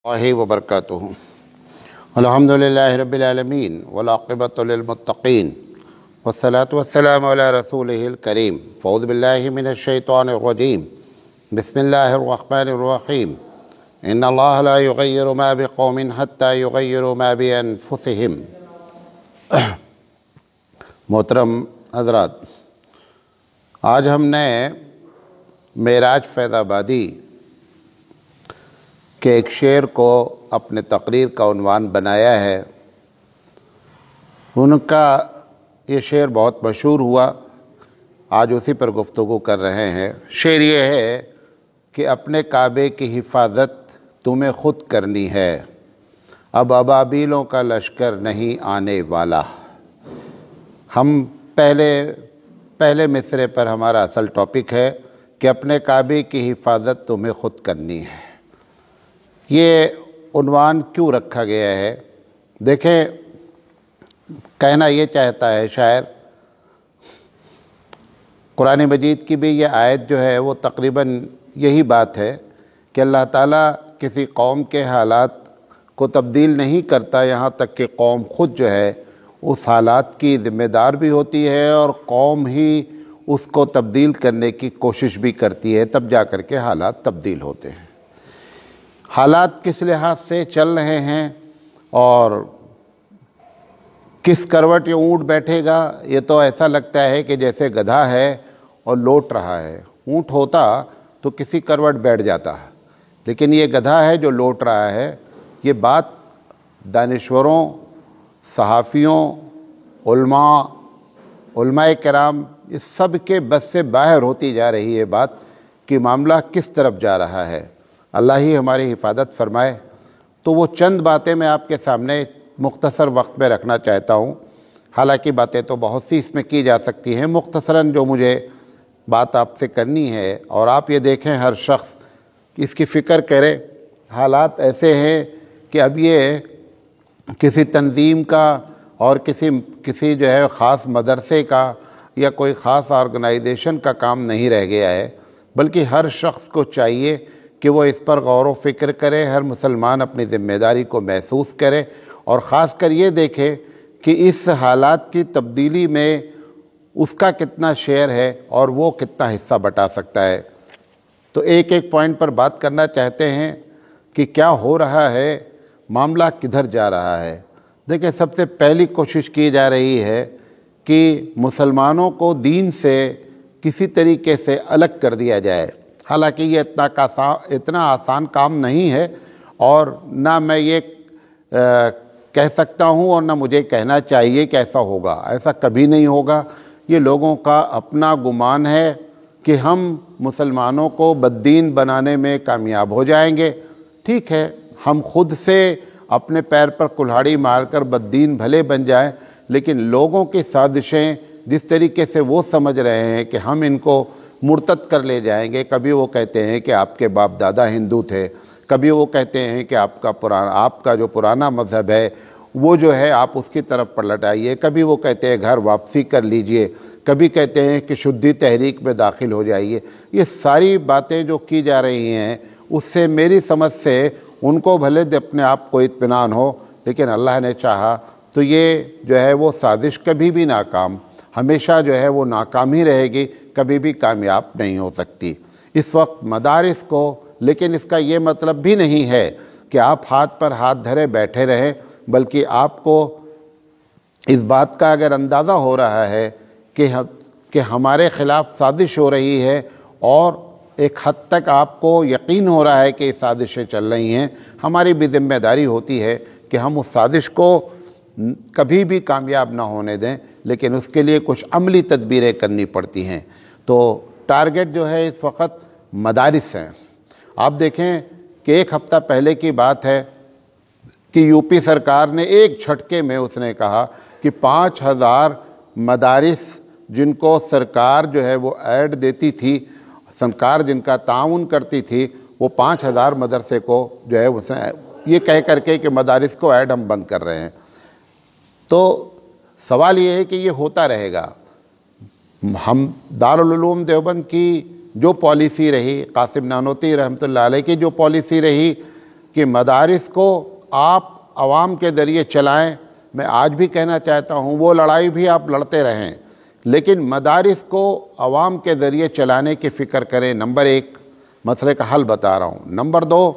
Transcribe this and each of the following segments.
اللہ وبرکاتہ۔ الحمدللہ رب العالمین والعاقبۃ للمتقین والصلاة والسلام علی رسولہ الکریم۔ اعوذ باللہ من الشیطان الرجیم، بسم اللہ الرحمن الرحیم۔ ان اللہ لا یغیر ما بقوم حتی یغیروا ما بانفسہم۔ محترم حضرات، آج ہم نے معراج فیض آبادی کہ ایک شعر کو اپنے تقریر کا عنوان بنایا ہے۔ ان کا یہ شعر بہت مشہور ہوا، آج اسی پر گفتگو کر رہے ہیں۔ شعر یہ ہے کہ اپنے کعبے کی حفاظت تمہیں خود کرنی ہے، اب ابابیلوں کا لشکر نہیں آنے والا۔ ہم پہلے مصرعے پر ہمارا اصل ٹاپک ہے کہ اپنے کعبے کی حفاظت تمہیں خود کرنی ہے۔ یہ عنوان کیوں رکھا گیا ہے؟ دیکھیں، کہنا یہ چاہتا ہے شاعر، قرآن مجید کی بھی یہ آیت جو ہے وہ تقریباً یہی بات ہے کہ اللہ تعالیٰ کسی قوم کے حالات کو تبدیل نہیں کرتا یہاں تک کہ قوم خود جو ہے اس حالات کی ذمہ دار بھی ہوتی ہے اور قوم ہی اس کو تبدیل کرنے کی کوشش بھی کرتی ہے، تب جا کر کے حالات تبدیل ہوتے ہیں۔ حالات کس لحاظ سے چل رہے ہیں اور کس کروٹ یہ اونٹ بیٹھے گا، یہ تو ایسا لگتا ہے کہ جیسے گدھا ہے اور لوٹ رہا ہے۔ اونٹ ہوتا تو کسی کروٹ بیٹھ جاتا ہے، لیکن یہ گدھا ہے جو لوٹ رہا ہے۔ یہ بات دانشوروں، صحافیوں، علماء کرام، اس سب کے بس سے باہر ہوتی جا رہی ہے بات کہ معاملہ کس طرف جا رہا ہے۔ اللہ ہی ہماری حفاظت فرمائے۔ تو وہ چند باتیں میں آپ کے سامنے مختصر وقت میں رکھنا چاہتا ہوں، حالانکہ باتیں تو بہت سی اس میں کی جا سکتی ہیں۔ مختصراً جو مجھے بات آپ سے کرنی ہے، اور آپ یہ دیکھیں ہر شخص اس کی فکر کرے، حالات ایسے ہیں کہ اب یہ کسی تنظیم کا اور کسی جو ہے خاص مدرسے کا یا کوئی خاص آرگنائزیشن کا کام نہیں رہ گیا ہے، بلکہ ہر شخص کو چاہیے کہ وہ اس پر غور و فکر کرے، ہر مسلمان اپنی ذمہ داری کو محسوس کرے اور خاص کر یہ دیکھے کہ اس حالات کی تبدیلی میں اس کا کتنا شیئر ہے اور وہ کتنا حصہ بٹا سکتا ہے۔ تو ایک پوائنٹ پر بات کرنا چاہتے ہیں کہ کیا ہو رہا ہے، معاملہ کدھر جا رہا ہے۔ دیکھیں، سب سے پہلی کوشش کی جا رہی ہے کہ مسلمانوں کو دین سے کسی طریقے سے الگ کر دیا جائے۔ حالانکہ یہ اتنا آسان کام نہیں ہے، اور نہ میں یہ کہہ سکتا ہوں اور نہ مجھے کہنا چاہیے کہ ایسا ہوگا۔ ایسا کبھی نہیں ہوگا۔ یہ لوگوں کا اپنا گمان ہے کہ ہم مسلمانوں کو بددین بنانے میں کامیاب ہو جائیں گے۔ ٹھیک ہے، ہم خود سے اپنے پیر پر کلہاڑی مار کر بددین بھلے بن جائیں، لیکن لوگوں کی سازشیں جس طریقے سے وہ سمجھ رہے ہیں کہ ہم ان کو مرتد کر لے جائیں گے۔ کبھی وہ کہتے ہیں کہ آپ کے باپ دادا ہندو تھے، کبھی وہ کہتے ہیں کہ آپ کا جو پرانا مذہب ہے وہ جو ہے آپ اس کی طرف پلٹ آئیے، کبھی وہ کہتے ہیں گھر واپسی کر لیجئے، کبھی کہتے ہیں کہ شدھی تحریک میں داخل ہو جائیے۔ یہ ساری باتیں جو کی جا رہی ہیں، اس سے میری سمجھ سے ان کو بھلے اپنے آپ کو اطمینان ہو، لیکن اللہ نے چاہا تو یہ جو ہے وہ سازش کبھی بھی ناکام، ہمیشہ جو ہے وہ ناکام ہی رہے گی، کبھی بھی کامیاب نہیں ہو سکتی۔ اس وقت مدارس کو، لیکن اس کا یہ مطلب بھی نہیں ہے کہ آپ ہاتھ پر ہاتھ دھرے بیٹھے رہیں، بلکہ آپ کو اس بات کا اگر اندازہ ہو رہا ہے کہ ہمارے خلاف سازش ہو رہی ہے، اور ایک حد تک آپ کو یقین ہو رہا ہے کہ یہ سازشیں چل رہی ہیں، ہماری بھی ذمہ داری ہوتی ہے کہ ہم اس سازش کو کبھی بھی کامیاب نہ ہونے دیں، لیکن اس کے لیے کچھ عملی تدبیریں کرنی پڑتی ہیں۔ تو ٹارگٹ جو ہے اس وقت مدارس ہیں۔ آپ دیکھیں کہ ایک ہفتہ پہلے کی بات ہے کہ یو پی سرکار نے ایک جھٹکے میں اس نے کہا کہ 5000 مدارس جن کو سرکار جو ہے وہ ایڈ دیتی تھی، سرکار جن کا تعاون کرتی تھی، وہ 5000 مدرسے کو جو ہے اس نے یہ کہہ کر کے کہ مدارس کو ایڈ ہم بند کر رہے ہیں۔ تو سوال یہ ہے کہ یہ ہوتا رہے گا۔ ہم دارالعلوم دیوبند کی جو پالیسی رہی، قاسم نانوتوی رحمۃ اللہ علیہ کی جو پالیسی رہی کہ مدارس کو آپ عوام کے ذریعے چلائیں. میں آج بھی کہنا چاہتا ہوں وہ لڑائی بھی آپ لڑتے رہیں، لیکن مدارس کو عوام کے ذریعے چلانے کی فکر کریں. نمبر 1 مسئلے کا حل بتا رہا ہوں. نمبر 2،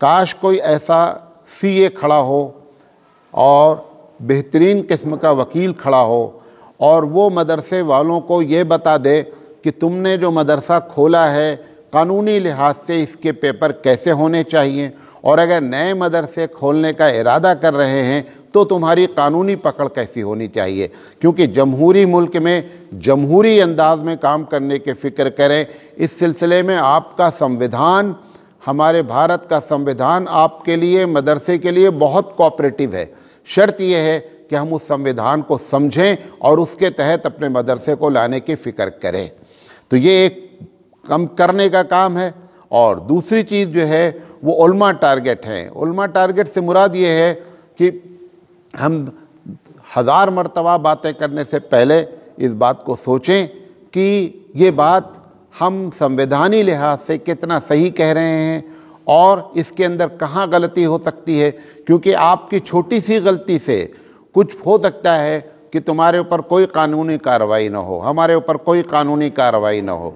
کاش کوئی ایسا سی اے کھڑا ہو اور بہترین قسم کا وکیل کھڑا ہو اور وہ مدرسے والوں کو یہ بتا دے کہ تم نے جو مدرسہ کھولا ہے قانونی لحاظ سے اس کے پیپر کیسے ہونے چاہیے، اور اگر نئے مدرسے کھولنے کا ارادہ کر رہے ہیں تو تمہاری قانونی پکڑ کیسی ہونی چاہیے. کیونکہ جمہوری ملک میں جمہوری انداز میں کام کرنے کی فکر کریں. اس سلسلے میں آپ کا سمویدھان، ہمارے بھارت کا سمویدھان آپ کے لیے، مدرسے کے لیے بہت کوآپریٹو ہے. شرط یہ ہے کہ ہم اس سمویدھان کو سمجھیں اور اس کے تحت اپنے مدرسے کو لانے کی فکر کریں. تو یہ ایک کم کرنے کا کام ہے. اور دوسری چیز جو ہے وہ علماء ٹارگٹ ہیں. علماء ٹارگٹ سے مراد یہ ہے کہ ہم 1000 مرتبہ باتیں کرنے سے پہلے اس بات کو سوچیں کہ یہ بات ہم سمویدھانی لحاظ سے کتنا صحیح کہہ رہے ہیں اور اس کے اندر کہاں غلطی ہو سکتی ہے. کیونکہ آپ کی چھوٹی سی غلطی سے کچھ ہو سکتا ہے کہ تمہارے اوپر کوئی قانونی کارروائی نہ ہو، ہمارے اوپر کوئی قانونی کارروائی نہ ہو،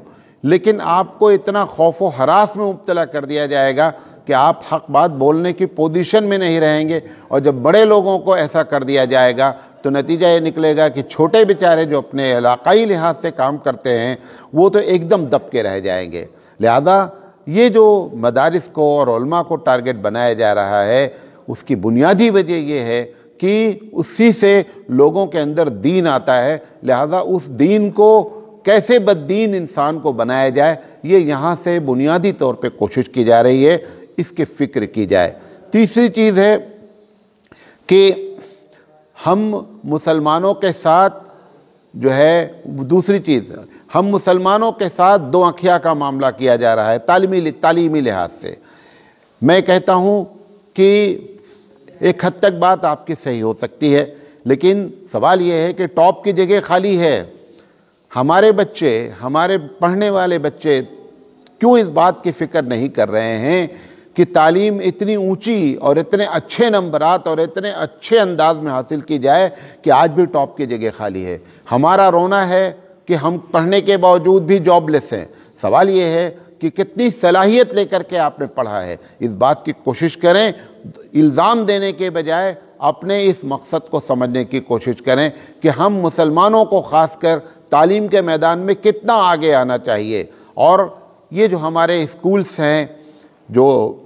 لیکن آپ کو اتنا خوف و ہراس میں مبتلا کر دیا جائے گا کہ آپ حق بات بولنے کی پوزیشن میں نہیں رہیں گے. اور جب بڑے لوگوں کو ایسا کر دیا جائے گا تو نتیجہ یہ نکلے گا کہ چھوٹے بیچارے جو اپنے علاقائی لحاظ سے کام کرتے ہیں وہ تو ایک دم دب کے رہ جائیں گے. لہذا یہ جو مدارس کو اور علماء کو ٹارگٹ بنایا جا رہا ہے اس کی بنیادی وجہ یہ ہے کہ اسی سے لوگوں کے اندر دین آتا ہے. لہذا اس دین کو کیسے بددین انسان کو بنایا جائے یہ یہاں سے بنیادی طور پہ کوشش کی جا رہی ہے، اس کی فکر کی جائے. تیسری چیز ہے کہ ہم مسلمانوں کے ساتھ جو ہے دوسری چیز ہم مسلمانوں کے ساتھ دو آنکھیاں کا معاملہ کیا جا رہا ہے تعلیمی لحاظ سے. میں کہتا ہوں کہ ایک حد تک بات آپ کی صحیح ہو سکتی ہے، لیکن سوال یہ ہے کہ ٹاپ کی جگہ خالی ہے. ہمارے بچے، ہمارے پڑھنے والے بچے کیوں اس بات کی فکر نہیں کر رہے ہیں کہ تعلیم اتنی اونچی اور اتنے اچھے نمبرات اور اتنے اچھے انداز میں حاصل کی جائے کہ آج بھی ٹاپ کی جگہ خالی ہے. ہمارا رونا ہے کہ ہم پڑھنے کے باوجود بھی جاب لیس ہیں. سوال یہ ہے کہ کتنی صلاحیت لے کر کے آپ نے پڑھا ہے. اس بات کی کوشش کریں، الزام دینے کے بجائے اپنے اس مقصد کو سمجھنے کی کوشش کریں کہ ہم مسلمانوں کو خاص کر تعلیم کے میدان میں کتنا آگے آنا چاہیے. اور یہ جو ہمارے اسکولز ہیں، جو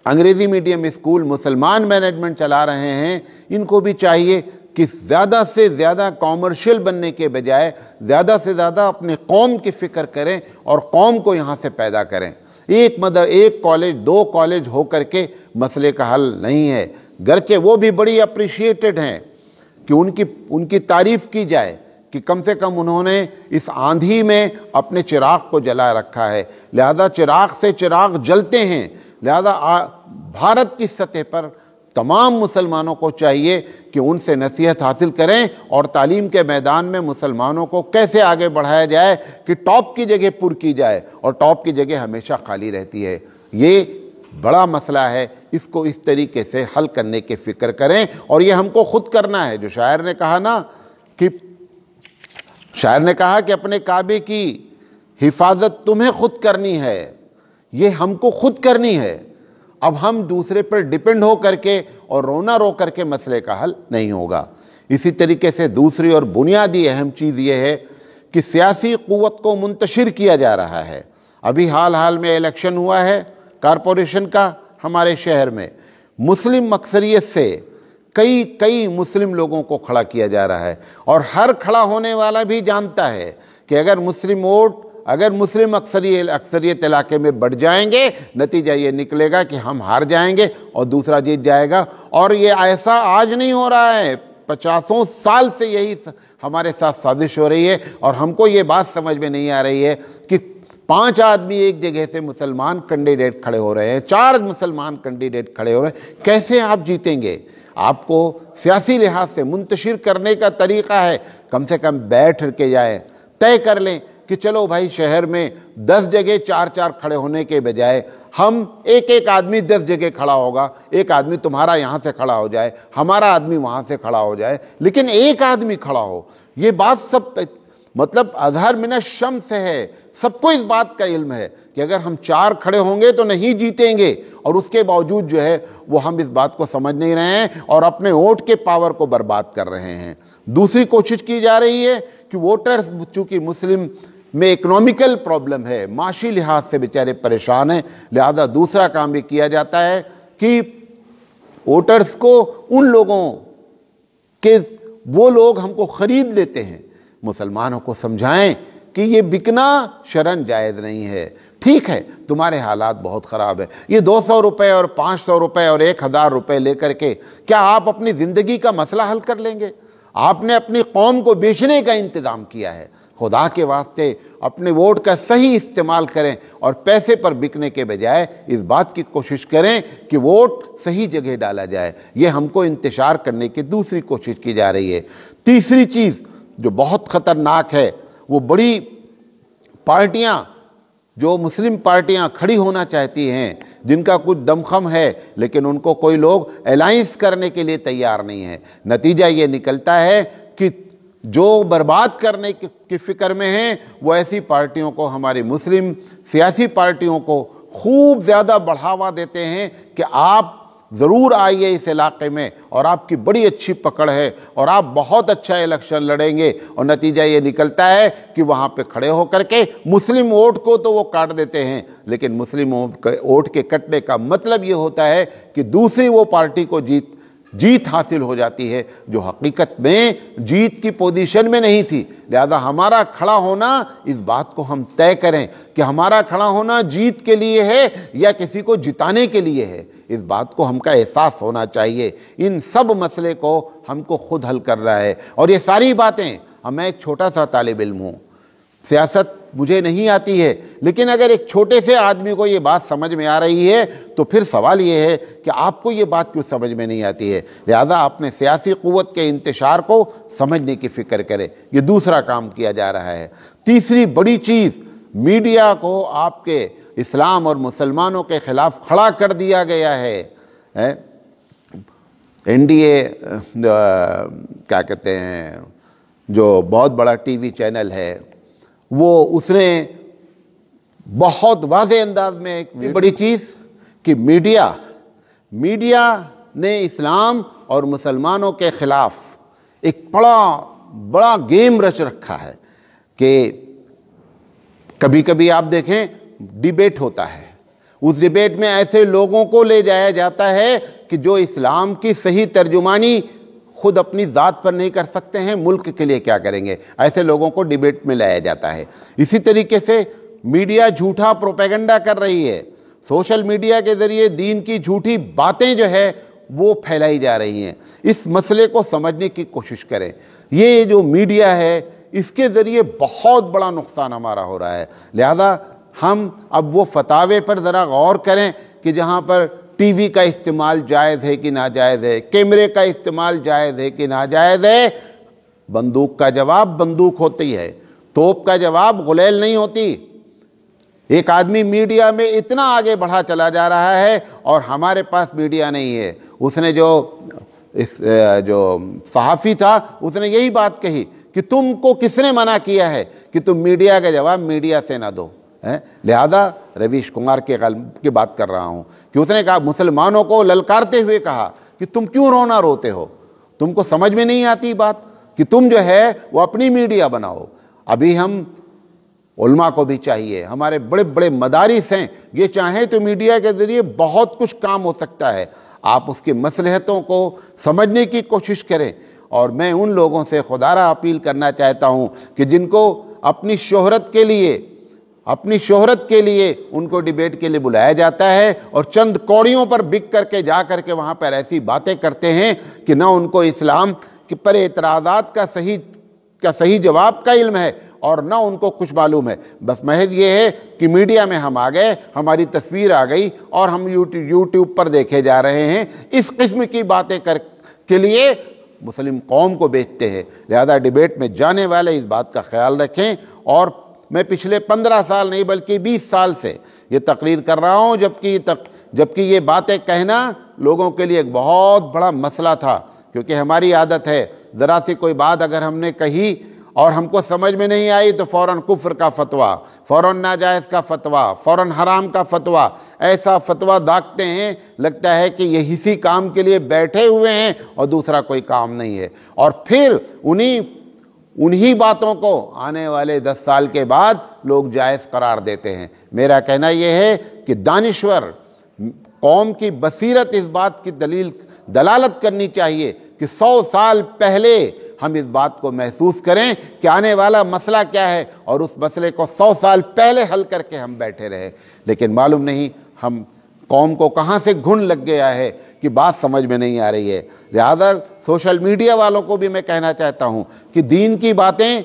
انگریزی میڈیم اسکول مسلمان مینجمنٹ چلا رہے ہیں، ان کو بھی چاہیے کہ زیادہ سے زیادہ کامرشل بننے کے بجائے زیادہ سے زیادہ اپنے قوم کی فکر کریں اور قوم کو یہاں سے پیدا کریں. ایک کالج 2 کالج ہو کر کے مسئلے کا حل نہیں ہے. گرچہ وہ بھی بڑی اپریشیٹڈ ہیں کہ ان کی تعریف کی جائے کہ کم سے کم انہوں نے اس آندھی میں اپنے چراغ کو جلا رکھا ہے. لہذا چراغ سے چراغ جلتے ہیں. لہذا بھارت کی سطح پر تمام مسلمانوں کو چاہیے کہ ان سے نصیحت حاصل کریں اور تعلیم کے میدان میں مسلمانوں کو کیسے آگے بڑھایا جائے کہ ٹاپ کی جگہ پر کی جائے، اور ٹاپ کی جگہ ہمیشہ خالی رہتی ہے. یہ بڑا مسئلہ ہے، اس کو اس طریقے سے حل کرنے کی فکر کریں. اور یہ ہم کو خود کرنا ہے. جو شاعر نے کہا کہ اپنے کعبے کی حفاظت تمہیں خود کرنی ہے، یہ ہم کو خود کرنی ہے. اب ہم دوسرے پر ڈیپینڈ ہو کر کے اور رونا رو کر کے مسئلے کا حل نہیں ہوگا. اسی طریقے سے دوسری اور بنیادی اہم چیز یہ ہے کہ سیاسی قوت کو منتشر کیا جا رہا ہے. ابھی حال میں الیکشن ہوا ہے کارپوریشن کا ہمارے شہر میں. مسلم اکثریت سے کئی مسلم لوگوں کو کھڑا کیا جا رہا ہے، اور ہر کھڑا ہونے والا بھی جانتا ہے کہ اگر مسلم اکثریت علاقے میں بڑھ جائیں گے نتیجہ یہ نکلے گا کہ ہم ہار جائیں گے اور دوسرا جیت جائے گا. اور یہ ایسا آج نہیں ہو رہا ہے، 50 سال سے یہی ہمارے ساتھ سازش ہو رہی ہے. اور ہم کو یہ بات سمجھ میں نہیں آ رہی ہے کہ 5 آدمی ایک جگہ سے مسلمان کینڈیڈیٹ کھڑے ہو رہے ہیں، 4 مسلمان کینڈیڈیٹ کھڑے ہو رہے ہیں، کیسے آپ جیتیں گے؟ آپ کو سیاسی لحاظ سے منتشر کرنے کا طریقہ ہے کم سے کم بیٹھ کے جائیں، طے کر لیں کہ چلو بھائی شہر میں 10 جگہ 4 کھڑے ہونے کے بجائے ہم ایک ایک آدمی 10 جگہ کھڑا ہوگا، ایک آدمی تمہارا یہاں سے کھڑا ہو جائے، ہمارا آدمی وہاں سے کھڑا ہو جائے، لیکن ایک آدمی کھڑا ہو، یہ بات سب مطلب اظہر من الشمس ہے، سب کو اس بات کا علم ہے کہ اگر ہم 4 کھڑے ہوں گے تو نہیں جیتیں گے، اور اس کے باوجود جو ہے وہ ہم اس بات کو سمجھ نہیں رہے ہیں اور اپنے ووٹ کے پاور کو برباد کر رہے ہیں۔ دوسری کوشش کی جا رہی ہے کہ ووٹرز چونکہ مسلم میں اکنامیکل پرابلم ہے، معاشی لحاظ سے بیچارے پریشان ہیں، لہذا دوسرا کام بھی کیا جاتا ہے کہ ووٹرز کو ان لوگوں کہ وہ لوگ ہم کو خرید لیتے ہیں، مسلمانوں کو سمجھائیں کہ یہ بکنا شرعاً جائز نہیں ہے۔ ٹھیک ہے تمہارے حالات بہت خراب ہے، یہ 200 روپے اور 500 روپے اور 1000 روپے لے کر کے کیا آپ اپنی زندگی کا مسئلہ حل کر لیں گے؟ آپ نے اپنی قوم کو بیچنے کا انتظام کیا ہے۔ خدا کے واسطے اپنے ووٹ کا صحیح استعمال کریں اور پیسے پر بکنے کے بجائے اس بات کی کوشش کریں کہ ووٹ صحیح جگہ ڈالا جائے۔ یہ ہم کو انتشار کرنے کی دوسری کوشش کی جا رہی ہے۔ تیسری چیز جو بہت خطرناک ہے، وہ بڑی پارٹیاں جو مسلم پارٹیاں کھڑی ہونا چاہتی ہیں، جن کا کچھ دمخم ہے لیکن ان کو کوئی لوگ الائنس کرنے کے لیے تیار نہیں ہے۔ نتیجہ یہ نکلتا ہے کہ جو برباد کرنے کی فکر میں ہیں وہ ایسی پارٹیوں کو، ہماری مسلم سیاسی پارٹیوں کو خوب زیادہ بڑھاوا دیتے ہیں کہ آپ ضرور آئیے اس علاقے میں اور آپ کی بڑی اچھی پکڑ ہے اور آپ بہت اچھا الیکشن لڑیں گے، اور نتیجہ یہ نکلتا ہے کہ وہاں پہ کھڑے ہو کر کے مسلم ووٹ کو تو وہ کاٹ دیتے ہیں، لیکن مسلم ووٹ کے کٹنے کا مطلب یہ ہوتا ہے کہ دوسری وہ پارٹی کو جیت حاصل ہو جاتی ہے جو حقیقت میں جیت کی پوزیشن میں نہیں تھی۔ لہذا ہمارا کھڑا ہونا، اس بات کو ہم طے کریں کہ ہمارا کھڑا ہونا جیت کے لیے ہے یا کسی کو جتانے کے لیے ہے، اس بات کو ہم کا احساس ہونا چاہیے۔ ان سب مسئلے کو ہم کو خود حل کر رہا ہے، اور یہ ساری باتیں، میں ایک چھوٹا سا طالب علم ہوں، سیاست مجھے نہیں آتی ہے، لیکن اگر ایک چھوٹے سے آدمی کو یہ بات سمجھ میں آ رہی ہے تو پھر سوال یہ ہے کہ آپ کو یہ بات کیوں سمجھ میں نہیں آتی ہے؟ لہذا اپنے سیاسی قوت کے انتشار کو سمجھنے کی فکر کرے، یہ دوسرا کام کیا جا رہا ہے۔ تیسری بڑی چیز، میڈیا کو آپ کے اسلام اور مسلمانوں کے خلاف کھڑا کر دیا گیا ہے۔ این ڈی اے کیا کہتے ہیں، جو بہت بڑا ٹی وی چینل ہے، اس نے بہت واضح انداز میں ایک بڑی چیز کہ میڈیا نے اسلام اور مسلمانوں کے خلاف ایک بڑا گیم رچ رکھا ہے کہ کبھی کبھی آپ دیکھیں ڈیبیٹ ہوتا ہے، اس ڈیبیٹ میں ایسے لوگوں کو لے جایا جاتا ہے کہ جو اسلام کی صحیح ترجمانی خود اپنی ذات پر نہیں کر سکتے ہیں، ملک کے لیے کیا کریں گے، ایسے لوگوں کو ڈیبیٹ میں لایا جاتا ہے۔ اسی طریقے سے میڈیا جھوٹا پروپیگنڈا کر رہی ہے، سوشل میڈیا کے ذریعے دین کی جھوٹی باتیں جو ہے وہ پھیلائی جا رہی ہیں۔ اس مسئلے کو سمجھنے کی کوشش کریں۔ یہ جو میڈیا ہے اس کے ذریعے بہت بڑا نقصان ہمارا ہو رہا ہے، لہذا ہم اب وہ فتاوے پر ذرا غور کریں کہ جہاں پر ٹی وی کا استعمال جائز ہے کہ ناجائز ہے، کیمرے کا استعمال جائز ہے کہ ناجائز ہے، بندوق کا جواب بندوق ہوتی ہے، توپ کا جواب غلیل نہیں ہوتی۔ ایک آدمی میڈیا میں اتنا آگے بڑھا چلا جا رہا ہے اور ہمارے پاس میڈیا نہیں ہے۔ اس نے جو صحافی تھا اس نے یہی بات کہی کہ تم کو کس نے منع کیا ہے کہ تم میڈیا کا جواب میڈیا سے نہ دو؟ لہذا رویش کمار کی بات کر رہا ہوں کہ اس نے کہا، مسلمانوں کو للکارتے ہوئے کہا کہ تم کیوں روتے ہو، تم کو سمجھ میں نہیں آتی بات کہ تم جو ہے وہ اپنی میڈیا بناؤ۔ ابھی ہم علماء کو بھی چاہیے، ہمارے بڑے بڑے مدارس ہیں، یہ چاہیں تو میڈیا کے ذریعے بہت کچھ کام ہو سکتا ہے، آپ اس کی مصلحتوں کو سمجھنے کی کوشش کریں۔ اور میں ان لوگوں سے خدارہ اپیل کرنا چاہتا ہوں کہ جن کو اپنی شہرت کے لیے ان کو ڈیبیٹ کے لیے بلایا جاتا ہے اور چند کوڑیوں پر بک کر کے جا کر کے وہاں پر ایسی باتیں کرتے ہیں کہ نہ ان کو اسلام پر اعتراضات کا صحیح جواب کا علم ہے اور نہ ان کو کچھ معلوم ہے، بس محض یہ ہے کہ میڈیا میں ہم آ گئے، ہماری تصویر آ گئی اور ہم یوٹیوب پر دیکھے جا رہے ہیں، اس قسم کی باتیں کے لیے مسلم قوم کو بیچتے ہیں۔ لہذا ڈیبیٹ میں جانے والے اس بات کا خیال رکھیں۔ اور میں پچھلے 15 سال نہیں بلکہ 20 سال سے یہ تقریر کر رہا ہوں جبکہ یہ باتیں کہنا لوگوں کے لیے ایک بہت بڑا مسئلہ تھا، کیونکہ ہماری عادت ہے ذرا سی کوئی بات اگر ہم نے کہی اور ہم کو سمجھ میں نہیں آئی تو فوراً کفر کا فتویٰ، فوراً ناجائز کا فتویٰ، فوراً حرام کا فتویٰ، ایسا فتویٰ داغتے ہیں لگتا ہے کہ یہ اسی کام کے لیے بیٹھے ہوئے ہیں اور دوسرا کوئی کام نہیں ہے، اور پھر انہی باتوں کو آنے والے 10 سال کے بعد لوگ جائز قرار دیتے ہیں۔ میرا کہنا یہ ہے کہ دانشور قوم کی بصیرت اس بات کی دلالت کرنی چاہیے کہ 100 سال پہلے ہم اس بات کو محسوس کریں کہ آنے والا مسئلہ کیا ہے اور اس مسئلے کو 100 سال پہلے حل کر کے ہم بیٹھے رہے، لیکن معلوم نہیں ہم قوم کو کہاں سے گھن لگ گیا ہے کہ بات سمجھ میں نہیں آ رہی ہے۔ لہذا سوشل میڈیا والوں کو بھی میں کہنا چاہتا ہوں کہ دین کی باتیں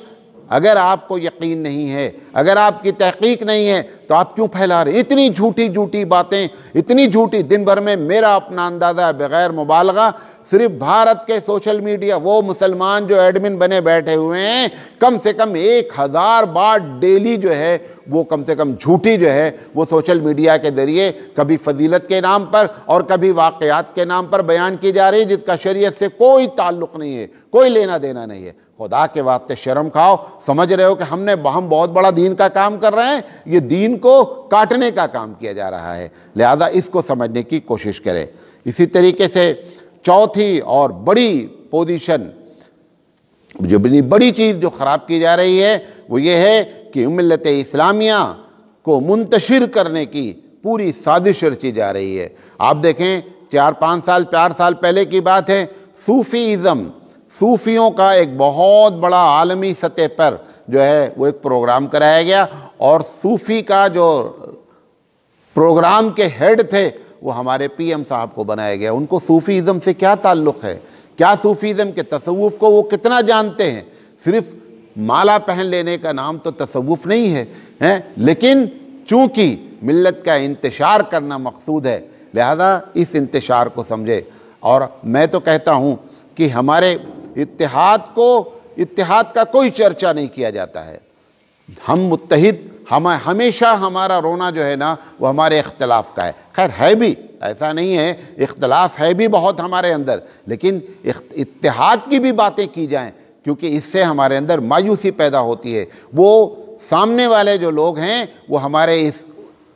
اگر آپ کو یقین نہیں ہے، اگر آپ کی تحقیق نہیں ہے تو آپ کیوں پھیلا رہے ہیں اتنی جھوٹی باتیں، اتنی جھوٹی؟ دن بھر میں میرا اپنا اندازہ بغیر مبالغہ صرف بھارت کے سوشل میڈیا وہ مسلمان جو ایڈمن بنے بیٹھے ہوئے ہیں کم سے کم 1000 بار ڈیلی جو ہے وہ کم سے کم جھوٹی جو ہے وہ سوشل میڈیا کے ذریعے کبھی فضیلت کے نام پر اور کبھی واقعات کے نام پر بیان کی جا رہی ہے جس کا شریعت سے کوئی تعلق نہیں ہے، کوئی لینا دینا نہیں ہے۔ خدا کے واسطے شرم کھاؤ، سمجھ رہے ہو کہ ہم بہت بڑا دین کا کام کر رہے ہیں، یہ دین کو کاٹنے کا کام کیا جا رہا ہے، لہذا اس کو سمجھنے کی کوشش کریں۔ اسی طریقے سے چوتھی اور بڑی پوزیشن، جو بڑی چیز جو خراب کی جا رہی ہے وہ یہ ہے کہ ملت اسلامیہ کو منتشر کرنے کی پوری سازش رچی جا رہی ہے۔ آپ دیکھیں 4 سال پہلے کی بات ہے، صوفیوں کا ایک بہت بڑا عالمی سطح پر جو ہے وہ ایک پروگرام کرایا گیا، اور صوفی کا جو پروگرام کے ہیڈ تھے وہ ہمارے پی ایم صاحب کو بنایا گیا۔ ان کو صوفیزم سے کیا تعلق ہے؟ کیا صوفیزم کے تصوف کو وہ کتنا جانتے ہیں؟ صرف مالا پہن لینے کا نام تو تصوف نہیں ہے، لیکن چونکہ ملت کا انتشار کرنا مقصود ہے لہذا اس انتشار کو سمجھے۔ اور میں تو کہتا ہوں کہ ہمارے اتحاد کا کوئی چرچا نہیں کیا جاتا ہے، ہم متحد، ہمیشہ ہمارا رونا جو ہے نا وہ ہمارے اختلاف کا ہے۔ خیر ہے بھی، ایسا نہیں ہے، اختلاف ہے بھی بہت ہمارے اندر، لیکن اتحاد کی بھی باتیں کی جائیں، کیونکہ اس سے ہمارے اندر مایوسی پیدا ہوتی ہے۔ وہ سامنے والے جو لوگ ہیں وہ ہمارے اس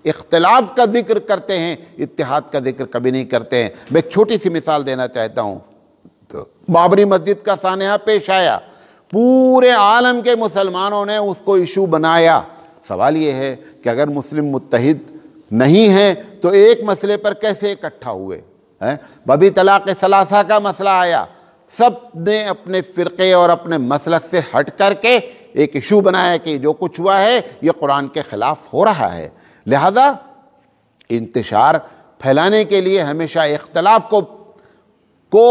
اختلاف کا ذکر کرتے ہیں، اتحاد کا ذکر کبھی نہیں کرتے ہیں۔ میں ایک چھوٹی سی مثال دینا چاہتا ہوں، بابری مسجد کا سانحہ پیش آیا، پورے عالم کے مسلمانوں نے اس کو ایشو بنایا۔ سوال یہ ہے کہ اگر مسلم متحد نہیں ہیں تو ایک مسئلے پر کیسے اکٹھا ہوئے؟ ابھی طلاق ثلاثہ کا مسئلہ آیا، سب نے اپنے فرقے اور اپنے مسلک سے ہٹ کر کے ایک ایشو بنایا کہ جو کچھ ہوا ہے یہ قرآن کے خلاف ہو رہا ہے۔ لہذا انتشار پھیلانے کے لیے ہمیشہ اختلاف کو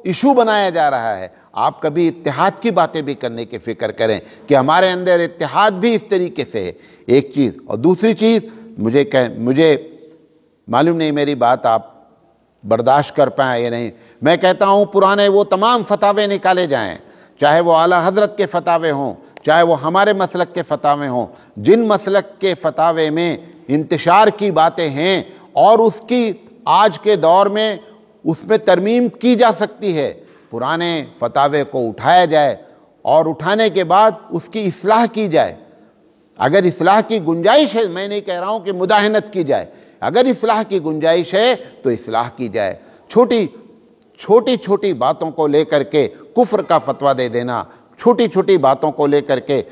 ایشو بنایا جا رہا ہے۔ آپ کبھی اتحاد کی باتیں بھی کرنے کی فکر کریں کہ ہمارے اندر اتحاد بھی اس طریقے سے ہے، ایک چیز۔ اور دوسری چیز، مجھے معلوم نہیں میری بات آپ برداشت کر پائیں یا نہیں، میں کہتا ہوں پرانے وہ تمام فتاوے نکالے جائیں، چاہے وہ اعلیٰ حضرت کے فتاوے ہوں، چاہے وہ ہمارے مسلک کے فتاوے ہوں، جن مسلک کے فتاوے میں انتشار کی باتیں ہیں اور اس کی آج کے دور میں اس میں ترمیم کی جا سکتی ہے، پرانے فتاوے کو اٹھایا جائے اور اٹھانے کے بعد اس کی اصلاح کی جائے۔ اگر اصلاح کی گنجائش ہے، میں نہیں کہہ رہا ہوں کہ مداہنت کی جائے، اگر اصلاح کی گنجائش ہے تو اصلاح کی جائے۔ چھوٹی باتوں کو لے کر کے کفر کا فتویٰ دے دینا، چھوٹی باتوں کو لے کر کے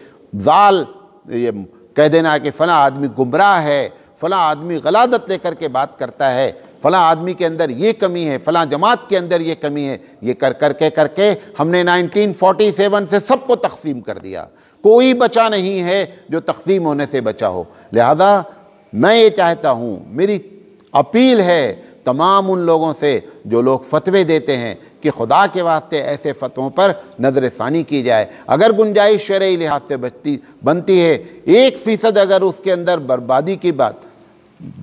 یہ کہہ دینا کہ فلاں آدمی گمراہ ہے، فلاں آدمی غلادت لے کر کے بات کرتا ہے، فلاں آدمی کے اندر یہ کمی ہے، فلاں جماعت کے اندر یہ کمی ہے، یہ کر کے ہم نے 1947 سے سب کو تقسیم کر دیا، کوئی بچا نہیں ہے جو تقسیم ہونے سے بچا ہو۔ لہذا میں یہ چاہتا ہوں، میری اپیل ہے تمام ان لوگوں سے جو لوگ فتوے دیتے ہیں کہ خدا کے واسطے ایسے فتووں پر نظر ثانی کی جائے۔ اگر گنجائش شرعی لحاظ سے بنتی ہے، 1% اگر اس کے اندر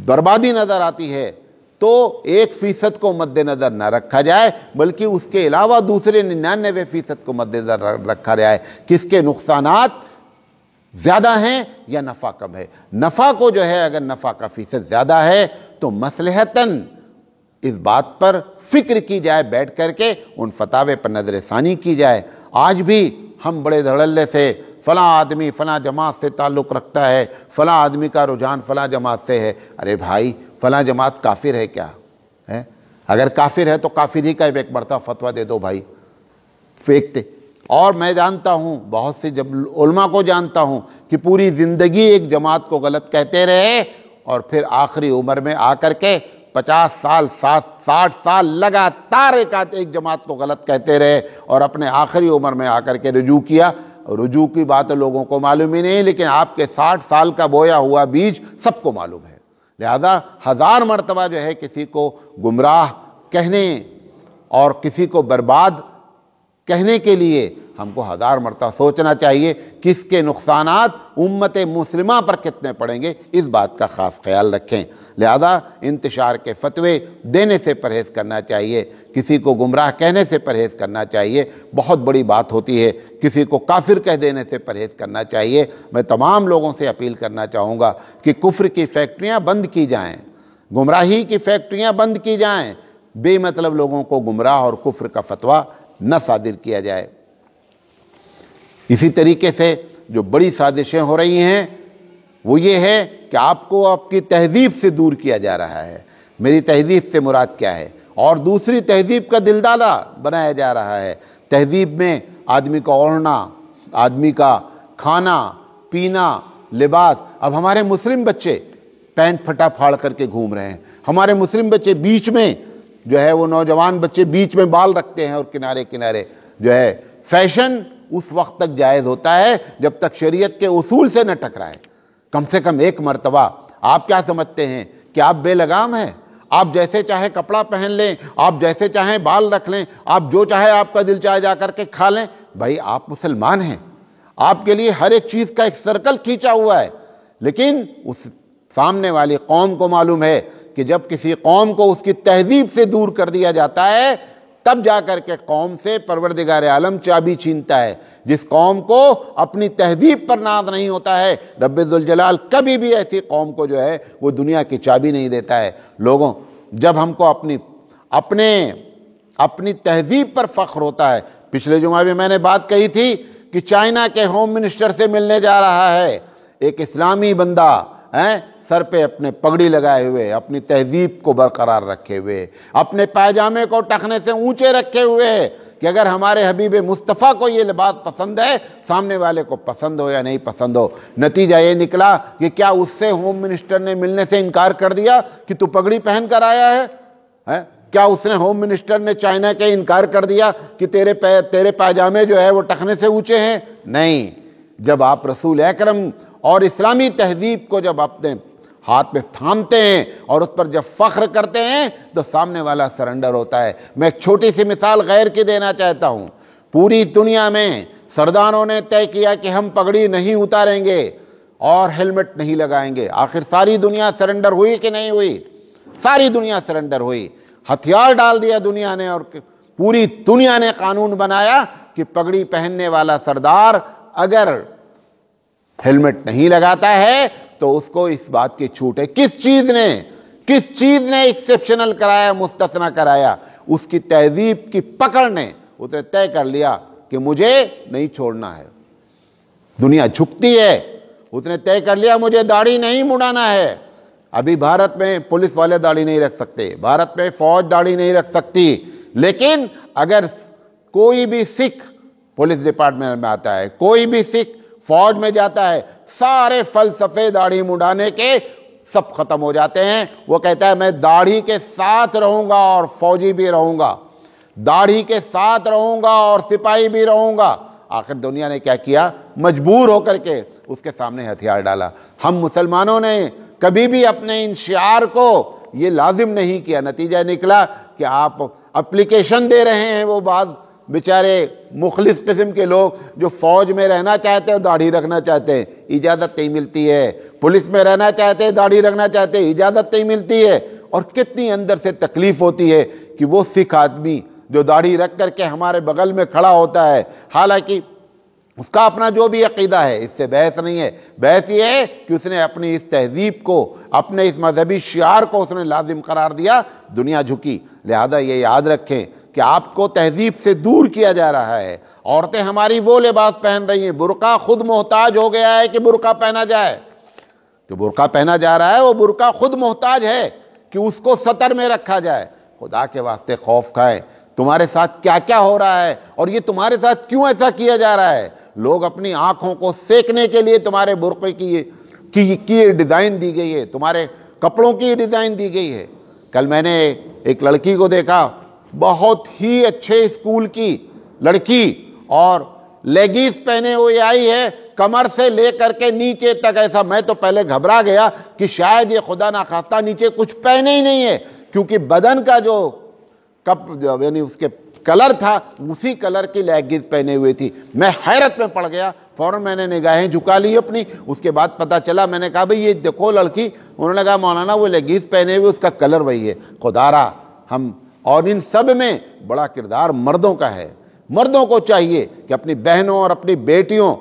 بربادی نظر آتی ہے تو 1% کو مد نظر نہ رکھا جائے، بلکہ اس کے علاوہ دوسرے 99% کو مد نظر رکھا جائے کہ اس کے نقصانات زیادہ ہیں یا نفع کم ہے. نفع کو جو ہے اگر نفع کا فیصد زیادہ ہے تو مصلحتاً اس بات پر فکر کی جائے، بیٹھ کر کے ان فتاوے پر نظر ثانی کی جائے. آج بھی ہم بڑے دھڑلے سے فلاں آدمی فلاں جماعت سے تعلق رکھتا ہے، فلاں آدمی کا رجحان فلاں جماعت سے ہے. ارے بھائی، فلاں جماعت کافر ہے کیا ہے؟ اگر کافر ہے تو کافر ہی کا ایک مرتبہ فتویٰ دے دو بھائی، پھینکتے. اور میں جانتا ہوں بہت سے جب علماء کو جانتا ہوں کہ پوری زندگی ایک جماعت کو غلط کہتے رہے اور پھر آخری عمر میں آ کر کے 50 سال 60 سال لگاتار ایک جماعت کو غلط کہتے رہے اور اپنے آخری عمر میں آ کر کے رجوع کیا. رجوع کی بات لوگوں کو معلوم ہی نہیں، لیکن آپ کے 60 سال کا بویا ہوا بیج سب کو معلوم ہے. لہذا 1000 مرتبہ جو ہے کسی کو گمراہ کہنے اور کسی کو برباد کہنے کے لیے ہم کو 1000 مرتبہ سوچنا چاہیے کہ اس کے نقصانات امت مسلمہ پر کتنے پڑیں گے، اس بات کا خاص خیال رکھیں. لہذا انتشار کے فتوے دینے سے پرہیز کرنا چاہیے، کسی کو گمراہ کہنے سے پرہیز کرنا چاہیے. بہت بڑی بات ہوتی ہے کسی کو کافر کہہ دینے سے پرہیز کرنا چاہیے. میں تمام لوگوں سے اپیل کرنا چاہوں گا کہ کفر کی فیکٹریاں بند کی جائیں، گمراہی کی فیکٹریاں بند کی جائیں، بے مطلب لوگوں کو گمراہ اور کفر کا فتویٰ نہ صادر کیا جائے. اسی طریقے سے جو بڑی سازشیں ہو رہی ہیں وہ یہ ہے کہ آپ کو آپ کی تہذیب سے دور کیا جا رہا ہے. میری تہذیب سے مراد کیا ہے؟ اور دوسری تہذیب کا دلدادہ بنایا جا رہا ہے. تہذیب میں آدمی کا اوڑھنا، آدمی کا کھانا پینا، لباس. اب ہمارے مسلم بچے پینٹ پھٹا پھاڑ کر کے گھوم رہے ہیں. ہمارے مسلم بچے بیچ میں جو ہے وہ نوجوان بچے بیچ میں بال رکھتے ہیں اور کنارے کنارے جو ہے. فیشن اس وقت تک جائز ہوتا ہے جب تک شریعت کے اصول سے نہ ٹکرائے. کم سے کم ایک مرتبہ. آپ کیا سمجھتے ہیں کہ آپ بے لگام ہیں؟ آپ جیسے چاہے کپڑا پہن لیں، آپ جیسے چاہیں بال رکھ لیں، آپ جو چاہے آپ کا دل چاہے جا کر کے کھا لیں. بھائی آپ مسلمان ہیں، آپ کے لیے ہر ایک چیز کا ایک سرکل کھینچا ہوا ہے. لیکن اس سامنے والی قوم کو معلوم ہے کہ جب کسی قوم کو اس کی تہذیب سے دور کر دیا جاتا ہے تب جا کر کے قوم سے پروردگار عالم چابی چھینتا ہے. جس قوم کو اپنی تہذیب پر ناز نہیں ہوتا ہے، رب ذوالجلال کبھی بھی ایسی قوم کو جو ہے وہ دنیا کی چابی نہیں دیتا ہے. لوگوں، جب ہم کو اپنی تہذیب پر فخر ہوتا ہے. پچھلے جمعہ بھی میں نے بات کہی تھی کہ چائنا کے ہوم منسٹر سے ملنے جا رہا ہے ایک اسلامی بندہ، سر پہ اپنے پگڑی لگائے ہوئے، اپنی تہذیب کو برقرار رکھے ہوئے، اپنے پائجامے کو ٹخنے سے اونچے رکھے ہوئے کہ اگر ہمارے حبیب مصطفیٰ کو یہ لباس پسند ہے، سامنے والے کو پسند ہو یا نہیں پسند ہو. نتیجہ یہ نکلا کہ کیا اس سے ہوم منسٹر نے ملنے سے انکار کر دیا کہ تو پگڑی پہن کر آیا ہے؟ کیا اس نے ہوم منسٹر نے چائنا کے انکار کر دیا کہ تیرے پائجامے جو ہے وہ ٹخنے سے اونچے ہیں؟ نہیں. جب آپ رسول اکرم اور اسلامی تہذیب کو جب اپنے ہاتھ میں تھامتے ہیں اور اس پر جب فخر کرتے ہیں تو سامنے والا سرنڈر ہوتا ہے. میں ایک چھوٹی سی مثال غیر کی دینا چاہتا ہوں. پوری دنیا میں سرداروں نے طے کیا کہ ہم پگڑی نہیں اتاریں گے اور ہیلمٹ نہیں لگائیں گے. آخر ساری دنیا سرنڈر ہوئی کہ نہیں ہوئی؟ ساری دنیا سرنڈر ہوئی. ہتھیار ڈال دیا دنیا نے اور پوری دنیا نے قانون بنایا کہ پگڑی پہننے والا سردار اگر ہیلمٹ نہیں لگاتا ہے تو اس کو اس بات کی چھوٹ ہے. کس چیز نے ایکسیپشنل کرایا، مستثنا کرایا؟ اس کی تہذیب کی پکڑ نے. اس نے طے کر لیا کہ مجھے نہیں چھوڑنا ہے. دنیا جھکتی ہے. اس نے طے کر لیا مجھے داڑھی نہیں مڑانا ہے. ابھی بھارت میں پولیس والے داڑھی نہیں رکھ سکتے، بھارت میں فوج داڑھی نہیں رکھ سکتی، لیکن اگر کوئی بھی سکھ پولیس ڈپارٹمنٹ میں آتا ہے، کوئی بھی سکھ فوج میں جاتا ہے، سارے فلسفے داڑھی مڈانے کے سب ختم ہو جاتے ہیں. وہ کہتا ہے میں داڑھی کے ساتھ رہوں گا اور فوجی بھی رہوں گا، داڑھی کے ساتھ رہوں گا اور سپاہی بھی رہوں گا. آخر دنیا نے کیا کیا؟ مجبور ہو کر کے اس کے سامنے ہتھیار ڈالا. ہم مسلمانوں نے کبھی بھی اپنے ان شعار کو یہ لازم نہیں کیا. نتیجہ نکلا کہ آپ اپلیکیشن دے رہے ہیں وہ بعض بیچارے مخلص قسم کے لوگ جو فوج میں رہنا چاہتے ہیں داڑھی رکھنا چاہتے ہیں، اجازت نہیں ملتی ہے. پولیس میں رہنا چاہتے ہیں داڑھی رکھنا چاہتے ہیں، اجازت نہیں ملتی ہے. اور کتنی اندر سے تکلیف ہوتی ہے کہ وہ سکھ آدمی جو داڑھی رکھ کر کے ہمارے بغل میں کھڑا ہوتا ہے، حالانکہ اس کا اپنا جو بھی عقیدہ ہے، اس سے بحث نہیں ہے۔ بحث یہ ہے کہ اس نے اپنی اس تہذیب کو، اپنے اس مذہبی شعار کو اس نے لازم قرار دیا، دنیا جھکی۔ لہذا یہ یاد رکھیں کہ آپ کو تہذیب سے دور کیا جا رہا ہے۔ عورتیں ہماری وہ لباس پہن رہی ہیں، برقع خود محتاج ہو گیا ہے کہ برقع پہنا جائے۔ جو برقع پہنا جا رہا ہے وہ برقع خود محتاج ہے کہ اس کو سطر میں رکھا جائے۔ خدا کے واسطے خوف کھائیں، تمہارے ساتھ کیا کیا ہو رہا ہے اور یہ تمہارے ساتھ کیوں ایسا کیا جا رہا ہے۔ لوگ اپنی آنکھوں کو سیکنے کے لیے تمہارے برقعے کی ڈیزائن دی گئی ہے، تمہارے کپڑوں کی ڈیزائن دی گئی ہے۔ کل میں نے ایک لڑکی کو دیکھا، بہت ہی اچھے اسکول کی لڑکی، اور لیگیز پہنے ہوئے آئی ہے، کمر سے لے کر کے نیچے تک ایسا۔ میں تو پہلے گھبرا گیا کہ شاید یہ خدا نخواستہ نیچے کچھ پہنے ہی نہیں ہے، کیونکہ بدن کا جو یعنی اس کے کلر تھا اسی کلر کی لیگیز پہنے ہوئے تھی۔ میں حیرت میں پڑ گیا، فوراً میں نے نگاہیں جھکا لی اپنی۔ اس کے بعد پتہ چلا، میں نے کہا بھئی یہ دیکھو لڑکی، انہوں نے کہا مولانا وہ لیگیز پہنے ہوئے اس کا کلر وہی ہے۔ خدا را ہم، اور ان سب میں بڑا کردار مردوں کا ہے۔ مردوں کو چاہیے کہ اپنی بہنوں اور اپنی بیٹیوں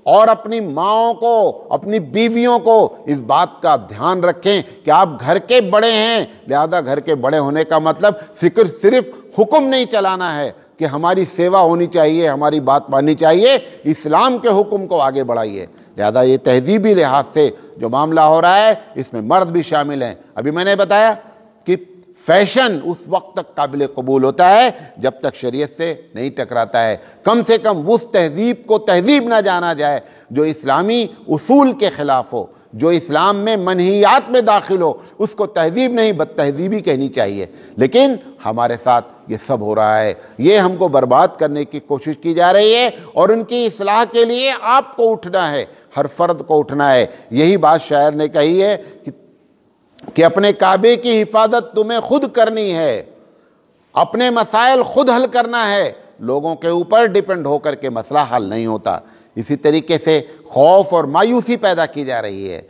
اور اپنی ماؤں کو، اپنی بیویوں کو اس بات کا دھیان رکھیں کہ آپ گھر کے بڑے ہیں، لہذا گھر کے بڑے ہونے کا مطلب فکر صرف حکم نہیں چلانا ہے کہ ہماری سیوا ہونی چاہیے، ہماری بات ماننی چاہیے، اسلام کے حکم کو آگے بڑھائیے۔ لہذا یہ تہذیبی لحاظ سے جو معاملہ ہو رہا ہے اس میں مرد بھی شامل ہیں۔ ابھی میں نے بتایا کہ فیشن اس وقت تک قابل قبول ہوتا ہے جب تک شریعت سے نہیں ٹکراتا ہے۔ کم سے کم اس تہذیب کو تہذیب نہ جانا جائے جو اسلامی اصول کے خلاف ہو، جو اسلام میں منہیات میں داخل ہو، اس کو تہذیب نہیں بد تہذیبی کہنی چاہیے۔ لیکن ہمارے ساتھ یہ سب ہو رہا ہے، یہ ہم کو برباد کرنے کی کوشش کی جا رہی ہے، اور ان کی اصلاح کے لیے آپ کو اٹھنا ہے، ہر فرد کو اٹھنا ہے۔ یہی بات شاعر نے کہی ہے کہ اپنے کعبے کی حفاظت تمہیں خود کرنی ہے، اپنے مسائل خود حل کرنا ہے، لوگوں کے اوپر ڈیپینڈ ہو کر کے مسئلہ حل نہیں ہوتا۔ اسی طریقے سے خوف اور مایوسی پیدا کی جا رہی ہے۔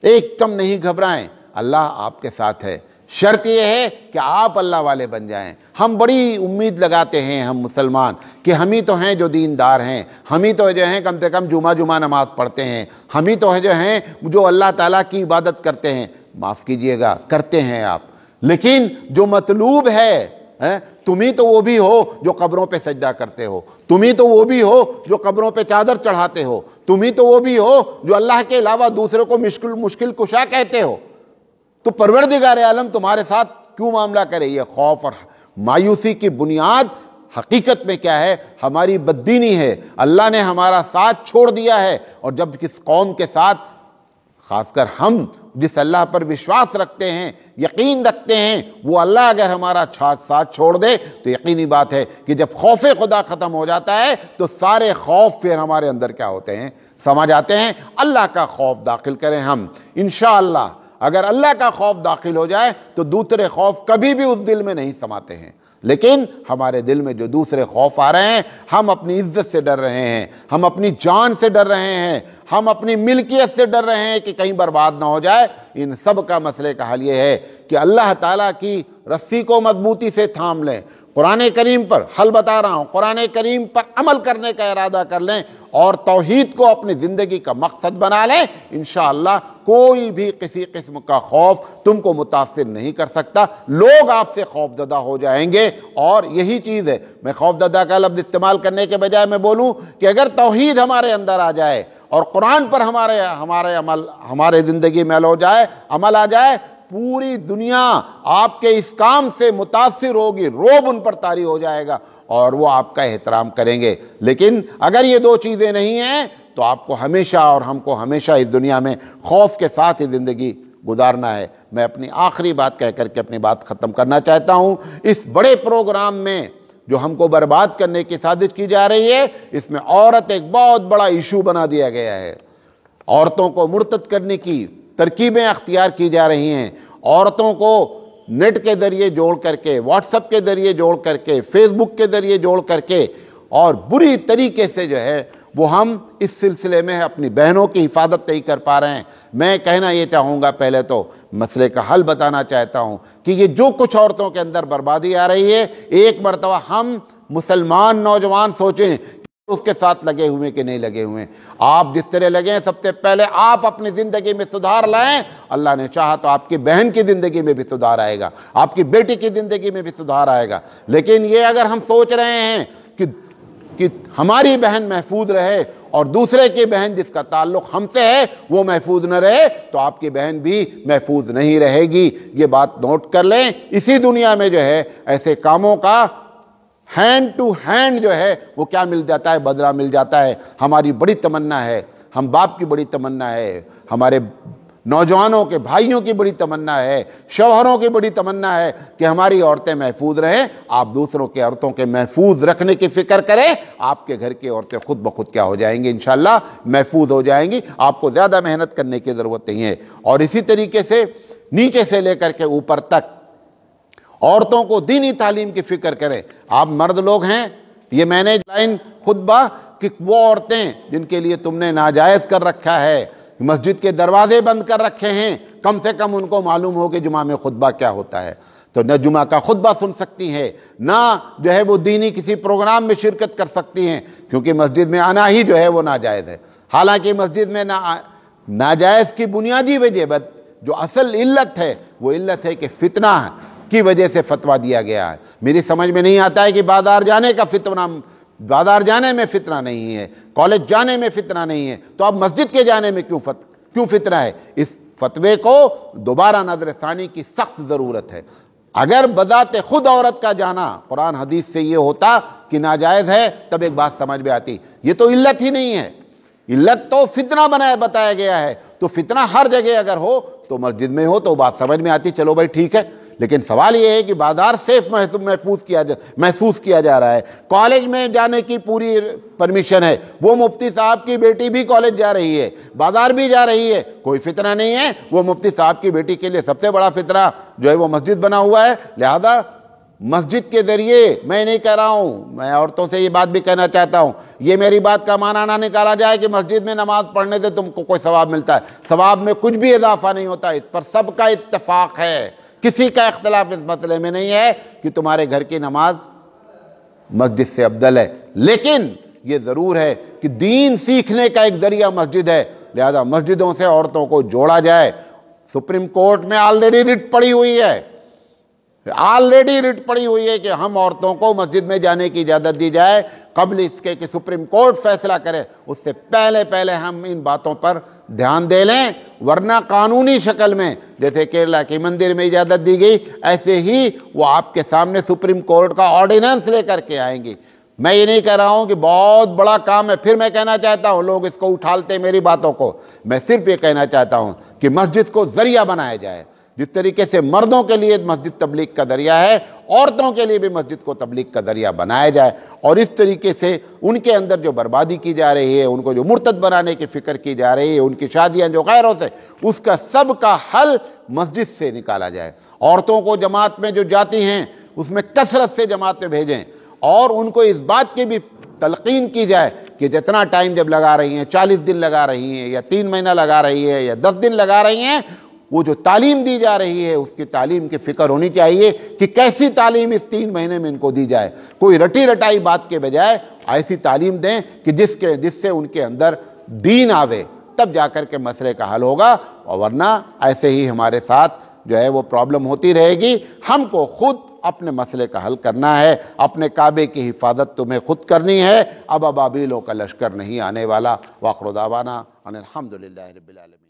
ایک کم نہیں گھبرائیں، اللہ آپ کے ساتھ ہے۔ شرط یہ ہے کہ آپ اللہ والے بن جائیں۔ ہم بڑی امید لگاتے ہیں ہم مسلمان کہ ہم ہی تو ہیں جو دیندار ہیں، ہم ہی تو جو ہیں کم سے کم جمعہ نماز پڑھتے ہیں، ہم ہی تو جو ہیں جو اللہ تعالیٰ کی عبادت کرتے ہیں۔ معاف کیجئے گا، کرتے ہیں آپ، لیکن جو مطلوب ہے، تم ہی تو وہ بھی ہو جو قبروں پہ سجدہ کرتے ہو، تم ہی تو وہ بھی ہو جو قبروں پہ چادر چڑھاتے ہو، تم ہی تو وہ بھی ہو جو اللہ کے علاوہ دوسرے کو مشکل کشا کہتے ہو۔ تو پروردگار عالم تمہارے ساتھ کیوں معاملہ کرے؟ یہ خوف اور مایوسی کی بنیاد حقیقت میں کیا ہے؟ ہماری بددینی ہے۔ اللہ نے ہمارا ساتھ چھوڑ دیا ہے، اور جب کس قوم کے ساتھ، خاص کر ہم جس اللہ پر وشواس رکھتے ہیں، یقین رکھتے ہیں، وہ اللہ اگر ہمارا ساتھ چھوڑ دے تو یقینی بات ہے کہ جب خوف خدا ختم ہو جاتا ہے تو سارے خوف پھر ہمارے اندر کیا ہوتے ہیں؟ سما جاتے ہیں۔ اللہ کا خوف داخل کریں ہم انشاءاللہ۔ اگر اللہ کا خوف داخل ہو جائے تو دوسرے خوف کبھی بھی اس دل میں نہیں سماتے ہیں۔ لیکن ہمارے دل میں جو دوسرے خوف آ رہے ہیں، ہم اپنی عزت سے ڈر رہے ہیں، ہم اپنی جان سے ڈر رہے ہیں، ہم اپنی ملکیت سے ڈر رہے ہیں کہ کہیں برباد نہ ہو جائے۔ ان سب کا مسئلے کا حل یہ ہے کہ اللہ تعالیٰ کی رسی کو مضبوطی سے تھام لیں، قرآن کریم پر حل بتا رہا ہوں، قرآن کریم پر عمل کرنے کا ارادہ کر لیں، اور توحید کو اپنی زندگی کا مقصد بنا لیں۔ انشاءاللہ کوئی بھی کسی قسم کا خوف تم کو متاثر نہیں کر سکتا۔ لوگ آپ سے خوف زدہ ہو جائیں گے، اور یہی چیز ہے، میں خوف زدہ کا لفظ استعمال کرنے کے بجائے میں بولوں کہ اگر توحید ہمارے اندر آ جائے اور قرآن پر ہمارے زندگی میں عمل آ جائے، پوری دنیا آپ کے اس کام سے متاثر ہوگی، رعب ان پر طاری ہو جائے گا، اور وہ آپ کا احترام کریں گے۔ لیکن اگر یہ دو چیزیں نہیں ہیں تو آپ کو ہمیشہ اور ہم کو ہمیشہ اس دنیا میں خوف کے ساتھ ہی زندگی گزارنا ہے۔ میں اپنی آخری بات کہہ کر کے اپنی بات ختم کرنا چاہتا ہوں۔ اس بڑے پروگرام میں جو ہم کو برباد کرنے کی سازش کی جا رہی ہے، اس میں عورت ایک بہت بڑا ایشو بنا دیا گیا ہے۔ عورتوں کو مرتد کرنے کی ترکیبیں اختیار کی جا رہی ہیں، عورتوں کو نیٹ کے ذریعے جوڑ کر کے، واٹس ایپ کے ذریعے جوڑ کر کے، فیس بک کے ذریعے جوڑ کر کے، اور بری طریقے سے جو ہے وہ ہم اس سلسلے میں اپنی بہنوں کی حفاظت نہیں کر پا رہے ہیں۔ میں کہنا یہ چاہوں گا، پہلے تو مسئلے کا حل بتانا چاہتا ہوں کہ یہ جو کچھ عورتوں کے اندر بربادی آ رہی ہے، ایک مرتبہ ہم مسلمان نوجوان سوچیں اس کے ساتھ لگے ہوئے کہ نہیں لگے ہوئے. آپ جس طرح لگے ہیں سب سے پہلے آپ اپنی زندگی میں سدھار لائیں. اللہ نے چاہا تو آپ کی بہن کی زندگی میں بھی سدھار آئے گا, آپ کی بیٹی کی زندگی میں بھی سدھار آئے گا. لیکن یہ اگر ہم سوچ رہے ہیں کہ ہماری بہن محفوظ رہے اور دوسرے کی بہن جس کا تعلق ہم سے ہے وہ محفوظ نہ رہے, تو آپ کی بہن بھی محفوظ نہیں رہے گی. یہ بات نوٹ کر لیں. اسی دنیا میں جو ہے ایسے کاموں کا ہینڈ ٹو ہینڈ جو ہے وہ کیا مل جاتا ہے, بدلہ مل جاتا ہے. ہماری بڑی تمنا ہے, ہم باپ کی بڑی تمنا ہے, ہمارے نوجوانوں کے بھائیوں کی بڑی تمنا ہے, شوہروں کی بڑی تمنا ہے کہ ہماری عورتیں محفوظ رہیں. آپ دوسروں کے عورتوں کے محفوظ رکھنے کی فکر کریں, آپ کے گھر کی عورتیں خود بخود کیا ہو جائیں گی, انشاءاللہ محفوظ ہو جائیں گی. آپ کو زیادہ محنت کرنے کی ضرورت نہیں ہے. اور اسی طریقے سے نیچے سے لے کر کے اوپر تک عورتوں کو دینی تعلیم کی فکر کریں. آپ مرد لوگ ہیں, یہ میں نے لائن خطبہ کہ وہ عورتیں جن کے لیے تم نے ناجائز کر رکھا ہے, مسجد کے دروازے بند کر رکھے ہیں, کم سے کم ان کو معلوم ہو کہ جمعہ میں خطبہ کیا ہوتا ہے. تو نہ جمعہ کا خطبہ سن سکتی ہیں, نہ جو ہے وہ دینی کسی پروگرام میں شرکت کر سکتی ہیں, کیونکہ مسجد میں آنا ہی جو ہے وہ ناجائز ہے. حالانکہ مسجد میں ناجائز کی بنیادی وجہ جو اصل علت ہے وہ علت ہے کہ فتنہ کی وجہ سے فتویٰ دیا گیا ہے. میری سمجھ میں نہیں آتا ہے کہ بازار جانے کا فتنہ, بازار جانے میں فتنہ نہیں ہے, کالج جانے میں فتنہ نہیں ہے, تو اب مسجد کے جانے میں کیوں فتنہ ہے؟ اس فتوے کو دوبارہ نظر ثانی کی سخت ضرورت ہے. اگر بذات خود عورت کا جانا قرآن حدیث سے یہ ہوتا کہ ناجائز ہے تب ایک بات سمجھ میں آتی. یہ تو علت ہی نہیں ہے, علت تو فتنہ بتایا گیا ہے. تو فتنہ ہر جگہ اگر ہو تو مسجد میں ہو تو بات سمجھ میں آتی, چلو بھائی ٹھیک ہے. لیکن سوال یہ ہے کہ بازار سیف محسوس کیا جا رہا ہے. کالج میں جانے کی پوری پرمیشن ہے, وہ مفتی صاحب کی بیٹی بھی کالج جا رہی ہے, بازار بھی جا رہی ہے, کوئی فتنہ نہیں ہے. وہ مفتی صاحب کی بیٹی کے لیے سب سے بڑا فتنہ جو ہے وہ مسجد بنا ہوا ہے. لہذا مسجد کے ذریعے, میں نہیں کہہ رہا ہوں, میں عورتوں سے یہ بات بھی کہنا چاہتا ہوں, یہ میری بات کا معنی نہ نکالا جائے کہ مسجد میں نماز پڑھنے سے تم کو کوئی ثواب ملتا ہے. ثواب میں کچھ بھی اضافہ نہیں ہوتا, اس پر سب کا اتفاق ہے, کسی کا اختلاف اس مسئلے میں نہیں ہے کہ تمہارے گھر کی نماز مسجد سے افضل ہے. لیکن یہ ضرور ہے کہ دین سیکھنے کا ایک ذریعہ مسجد ہے, لہذا مسجدوں سے عورتوں کو جوڑا جائے. سپریم کورٹ میں آلریڈی رٹ پڑی ہوئی ہے کہ ہم عورتوں کو مسجد میں جانے کی اجازت دی جائے. قبل اس کے کہ سپریم کورٹ فیصلہ کرے اس سے پہلے ہم ان باتوں پر دھیان دے لیں, ورنہ قانونی شکل میں جیسے کیرلا کے مندر میں اجازت دی گئی ایسے ہی وہ آپ کے سامنے سپریم کورٹ کا آرڈیننس لے کر کے آئیں گی. میں یہ نہیں کہہ رہا ہوں کہ بہت بڑا کام ہے, پھر میں کہنا چاہتا ہوں لوگ اس کو اٹھالتے میری باتوں کو. میں صرف یہ کہنا چاہتا ہوں کہ مسجد کو ذریعہ بنایا جائے. جس طریقے سے مردوں کے لیے مسجد تبلیغ کا ذریعہ ہے, عورتوں کے لیے بھی مسجد کو تبلیغ کا ذریعہ بنایا جائے. اور اس طریقے سے ان کے اندر جو بربادی کی جا رہی ہے, ان کو جو مرتد بنانے کی فکر کی جا رہی ہے, ان کی شادیاں جو غیروں سے, اس کا سب کا حل مسجد سے نکالا جائے. عورتوں کو جماعت میں جو جاتی ہیں اس میں کثرت سے جماعت میں بھیجیں, اور ان کو اس بات کی بھی تلقین کی جائے کہ جتنا ٹائم جب لگا رہی ہیں, 40 دن لگا رہی ہیں یا 3 مہینہ لگا رہی ہے یا 10 دن لگا رہی ہیں, وہ جو تعلیم دی جا رہی ہے اس کی تعلیم کی فکر ہونی چاہیے کہ کیسی تعلیم اس 3 مہینے میں ان کو دی جائے. کوئی رٹی رٹائی بات کے بجائے ایسی تعلیم دیں کہ جس سے ان کے اندر دین آوے, تب جا کر کے مسئلے کا حل ہوگا. اور ورنہ ایسے ہی ہمارے ساتھ جو ہے وہ پرابلم ہوتی رہے گی. ہم کو خود اپنے مسئلے کا حل کرنا ہے, اپنے کعبے کی حفاظت تمہیں خود کرنی ہے. اب ابابیلوں کا لشکر نہیں آنے والا. وآخر دعوانا ان الحمدللہ رب العالمین.